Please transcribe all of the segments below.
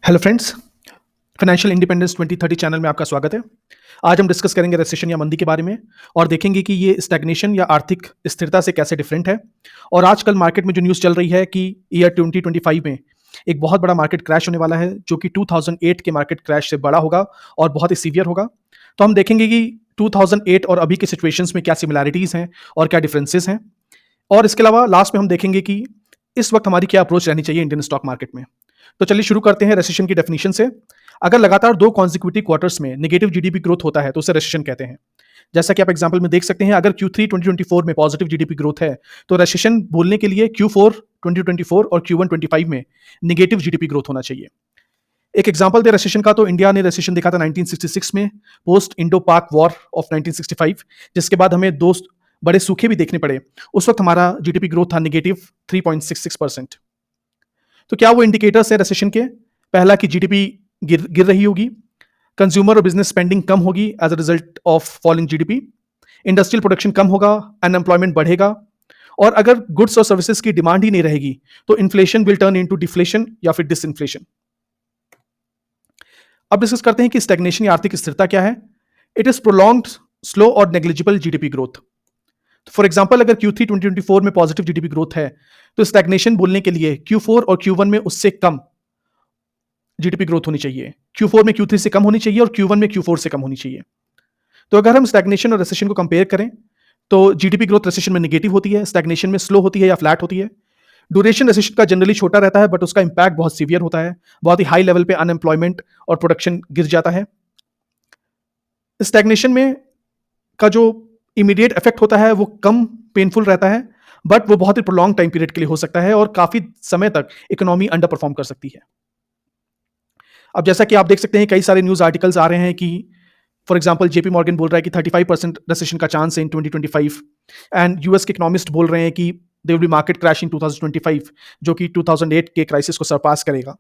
Hello friends, financial independence 2030 channel में आपका स्वागत है। आज हम डिस्कस करेंगे रिसेशन या मंदी के बारे में और देखेंगे कि ये स्टैग्नेशन या आर्थिक स्थिरता से कैसे डिफरेंट है। और आजकल मार्केट में जो न्यूज़ चल रही है कि ईयर 2025 में एक बहुत बड़ा मार्केट क्रैश होने वाला है, जो कि 2008 के मार्केट क्रैश से बड़ा होगा और बहुत ही सीवियर होगा। तो हम देखेंगे कि 2008 और अभी के सिचुएशंस में क्या सिमिलैरिटीज़ हैं और क्या डिफरेंसेस हैं। और इसके अलावा लास्ट में हम देखेंगे कि इस वक्त हमारी क्या अप्रोच रहनी चाहिए इंडियन स्टॉक मार्केट में। तो चलिए शुरू करते हैं रेसेशन की डेफिनेशन से। अगर लगातार 2 कॉन्जिक्यूटिव क्वार्टर्स में नेगेटिव जीडीपी ग्रोथ होता है तो उसे रेसेशन कहते हैं। जैसा कि आप एग्जांपल में देख सकते हैं, अगर Q3 2024 में पॉजिटिव जीडीपी ग्रोथ है तो रेसेशन बोलने के लिए Q4 2024 और Q1 25 में नेगेटिव जीडीपी ग्रोथ होना चाहिए। एक एग्जांपल दे रेसेशन का, तो इंडिया ने रेसेशन देखा था 1966 में, पोस्ट इंडो पाक वॉर ऑफ 1965, जिसके बाद हमें दो बड़े सूखे भी देखने पड़े। उस वक्त हमारा जीडीपी ग्रोथ था नेगेटिव 3.66%। तो क्या वो इंडिकेटर्स है रेसेशन के? पहला कि जीडीपी गिर रही होगी, कंज्यूमर और बिजनेस स्पेंडिंग कम होगी as a result of falling GDP, industrial production कम होगा, अनएम्प्लॉयमेंट बढ़ेगा, और अगर गुड्स और सर्विसेज की डिमांड ही नहीं रहेगी तो inflation will turn into deflation या फिर डिसइन्फ्लेशन। अब डिस्कस करते हैं कि स्टैग्नेशन या आर्थिक स्थिरता क्या है। इट इज प्रोलॉन्ग्ड, स्लो और negligible GDP growth. For example, अगर Q3 2024 में पॉजिटिव जीडीपी ग्रोथ है तो स्टैग्नेशन बोलने के लिए Q4 और Q1 में उससे कम जीडीपी ग्रोथ होनी चाहिए। Q4 में Q3 से कम होनी चाहिए और Q1 में Q4 से कम होनी चाहिए। तो अगर हम स्टैग्नेशन और रिसेशन को कंपेयर करें तो जीडीपी ग्रोथ रिसेशन में नेगेटिव होती है, स्टैग्नेशन में स्लो होती है या फ्लैट होती है। ड्यूरेशन रिसेशन का जनरली छोटा रहता है, बट उसका इंपैक्ट बहुत सीवियर होता है। बहुत ही हाई लेवल पे अनएम्प्लॉयमेंट और प्रोडक्शन गिर जाता है। स्टैग्नेशन में का जो इमीडिएट इफेक्ट होता है वो कम पेनफुल रहता है, बट वो बहुत ही प्रोलॉन्ग टाइम पीरियड के लिए हो सकता है और काफी समय तक इकोनॉमी अंडर परफॉर्म कर सकती है। अब जैसा कि आप देख सकते हैं, कई सारे न्यूज आर्टिकल्स आ रहे हैं कि फॉर एग्जांपल जेपी मॉर्गन बोल रहा है कि 35% रिसेशन का चांस है इन 2025, एंड यूएस के इकोनॉमिस्ट बोल रहे हैं कि they will be market crash in 2025, जो कि 2008 के क्राइसिस को सरपास करेगा।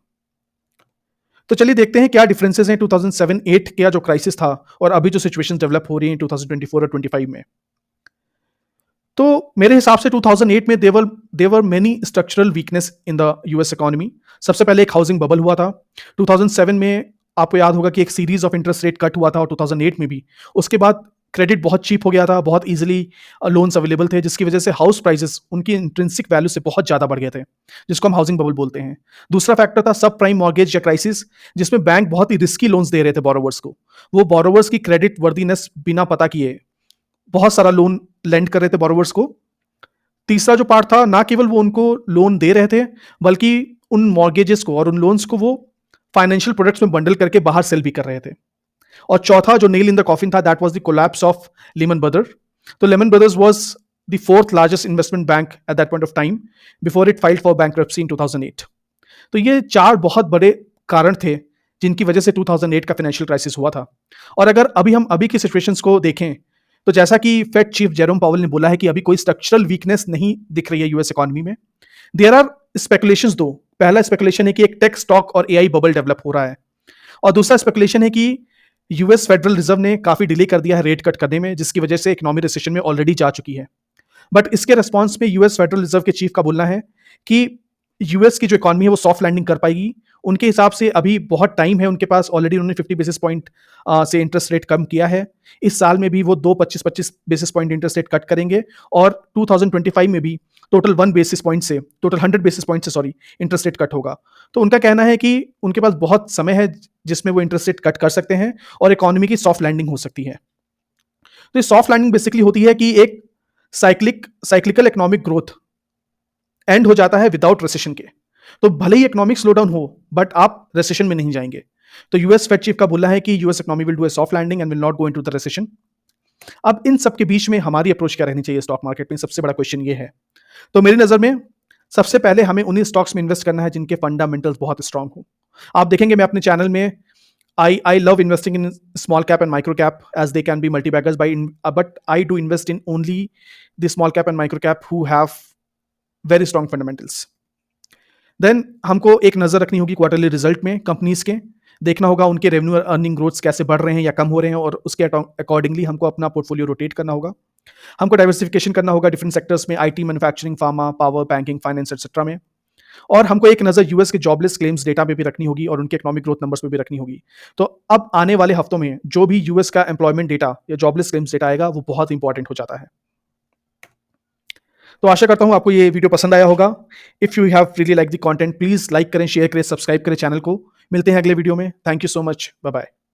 तो चलिए देखते हैं क्या डिफरेंसेस हैं 2007-8 का जो क्राइसिस था और अभी जो सिचुएशन डेवलप हो रही है 2024 और 25 में। तो मेरे हिसाब से 2008 में there were many structural weakness in the US economy. सबसे पहले एक हाउसिंग बबल हुआ था 2007 में। आपको याद होगा कि एक series of interest rate cut हुआ था और 2008 में भी। उसके बाद क्रेडिट बहुत चीप हो गया था, बहुत इजीली लोन्स अवेलेबल थे, जिसकी वजह से हाउस प्राइसेस उनकी इंट्रिंसिक वैल्यू से बहुत ज़्यादा बढ़ गए थे, जिसको हम हाउसिंग बबल बोलते हैं। दूसरा फैक्टर था सब प्राइम मॉर्गेज या क्राइसिस, जिसमें बैंक बहुत ही रिस्की लोन्स दे रहे थे बोरोवर्स को। वो बोरोवर्स की क्रेडिट वर्दीनेस बिना पता किए बहुत सारा लोन लेंड कर रहे थे बोरोवर्स को। तीसरा जो पार्ट था, ना केवल वो उनको लोन दे रहे थे, बल्कि उन मॉर्गेजेस को और उन लोन्स को वो फाइनेंशियल प्रोडक्ट्स में बंडल करके बाहर सेल भी कर रहे थे। और चौथा जो नेल इन द कॉफिन था, that was the collapse of Lehman Brothers. तो Lehman Brothers was the fourth largest investment bank at that point of time before it filed for bankruptcy in 2008। तो ये चार बहुत बड़े कारण थे जिनकी वजह से 2008 का फाइनेंशियल क्राइसिस हुआ था। और अगर हम अभी की सिचुएशंस को देखें तो जैसा कि फेड चीफ जेरोम पावेल ने बोला है कि अभी कोई स्ट्रक्चरल वीकनेस नहीं दिख रही है यूएस इकोनॉमी में। देयर आर स्पेकुलेशंस दो। पहला स्पेकुलेशन है कि एक टेक स्टॉक और एआई बबल डेवलप हो रहा है, और दूसरा स्पेकुलेशन है कि यूएस फेडरल रिजर्व ने काफी डिले कर दिया है रेट कट करने में, जिसकी वजह से इकोनॉमी रिसेशन में ऑलरेडी जा चुकी है। बट इसके रिस्पॉन्स में यूएस फेडरल रिजर्व के चीफ का बोलना है कि यूएस की जो इकोनॉमी है वो सॉफ्ट लैंडिंग कर पाएगी। उनके हिसाब से अभी बहुत टाइम है उनके पास, ऑलरेडी उन्होंने 50 बेसिस पॉइंट से इंटरेस्ट रेट कम किया है। इस साल में भी वो 25 basis point interest rate cut करेंगे, और 2025 में भी टोटल 100 बेसिस पॉइंट से सॉरी इंटरेस्ट रेट कट होगा। तो उनका कहना है कि उनके पास बहुत समय है जिसमें वो इंटरेस्ट रेट कट कर सकते हैं और इकोनॉमी की सॉफ्ट लैंडिंग हो सकती है। तो ये सॉफ्ट लैंडिंग बेसिकली होती है कि एक साइक्लिकल इकोनॉमिक ग्रोथ एंड हो जाता है विदाउट रिसेशन के। तो भले ही इकोनॉमिक स्लो डाउन हो, बट आप रिसेशन में नहीं जाएंगे। तो यूएस फेड चीफ का बोलना है कि US economy will do a soft landing and will not go into the recession. अब इन सब के बीच में हमारी अप्रोच क्या रहनी चाहिए स्टॉक मार्केट में, सबसे बड़ा क्वेश्चन ये है। तो मेरी नजर में सबसे पहले हमें उन्हीं स्टॉक्स में इन्वेस्ट करना है जिनके फंडामेंटल्स बहुत स्ट्रांग हो। आप देखेंगे मैं अपने चैनल में I love investing in small cap and micro cap as they can be multi-baggers but I do invest in only the small cap and micro cap who have very strong fundamentals. Then हमको एक नजर रखनी होगी quarterly result में companies के, देखना होगा उनके रेवेन्यू और अर्निंग ग्रोथ्स कैसे बढ़ रहे हैं या कम हो रहे हैं, और उसके अकॉर्डिंगली हमको अपना पोर्टफोलियो रोटेट करना होगा। हमको डाइवर्सिफिकेशन करना होगा डिफरेंट सेक्टर्स में, IT, manufacturing, pharma, power, banking, finance etcetera में। और हमको एक नज़र यूएस के जॉबलेस क्लेम्स डेटा पे भी रखनी होगी और उनके इकोनॉमिक ग्रोथ नंबर्स पे भी रखनी होगी। तो अब आने वाले हफ्तों में जो भी यूएस का एम्प्लॉयमेंट डेटा या जॉबलेस क्लेम्स डेटा आएगा, वो बहुत इंपॉर्टेंट हो जाता है। तो आशा करता हूँ आपको ये वीडियो पसंद आया होगा। If you have really like the content, please like करें, शेयर करें, सब्सक्राइब करें चैनल को। मिलते हैं अगले वीडियो में। Thank you so much. Bye bye.